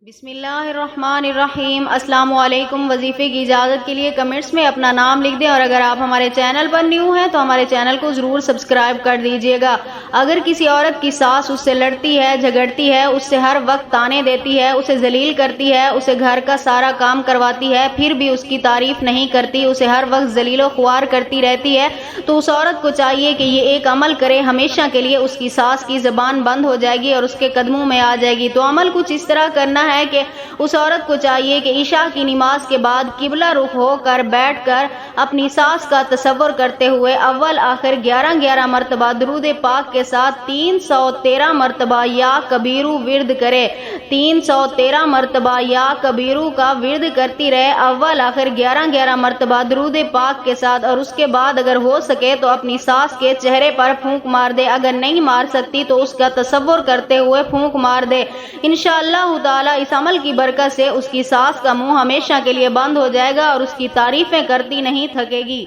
بسم اللہ الرحمن الرحیم۔ السلام علیکم۔ وظیفے کی اجازت کے لیے کمنٹس میں اپنا نام لکھ دیں، اور اگر آپ ہمارے چینل پر نیو ہیں تو ہمارے چینل کو ضرور سبسکرائب کر دیجئے گا۔ اگر کسی عورت کی ساس اس سے لڑتی ہے، جھگڑتی ہے، اس سے ہر وقت طعنے دیتی ہے، اسے ذلیل کرتی ہے، اسے گھر کا سارا کام کرواتی ہے، پھر بھی اس کی تعریف نہیں کرتی، اسے ہر وقت ذلیل و خوار کرتی رہتی ہے، تو اس عورت کو چاہیے کہ یہ ایک عمل کرے، ہمیشہ کے لیے اس کی ساس کی زبان بند ہو جائے گی اور اس کے قدموں میں آ جائے گی۔ تو عمل کچھ اس طرح کرنا ہے کہ اس عورت کو چاہیے کہ عشاء کی نماز کے بعد قبلہ رخ ہو کر بیٹھ کر اپنی ساس کا تصور کرتے ہوئے اول آخر 11 مرتبہ درود پاک کے ساتھ 313 مرتبہ یا کبیرو ورد کرے۔ 313 مرتبہ یا کبیرو کا ورد کرتی رہے، اول آخر 11 مرتبہ درود پاک کے ساتھ، اور اس کے بعد اگر ہو سکے تو اپنی ساس کے چہرے پر پھونک مار دے، اگر نہیں مار سکتی تو اس کا تصور کرتے ہوئے پھونک مار دے۔ انشاءاللہ تعالی اس عمل کی برکت سے اس کی ساس کا منہ ہمیشہ کے لیے بند ہو جائے گا اور اس کی تعریفیں کرتی نہیں تھکے گی۔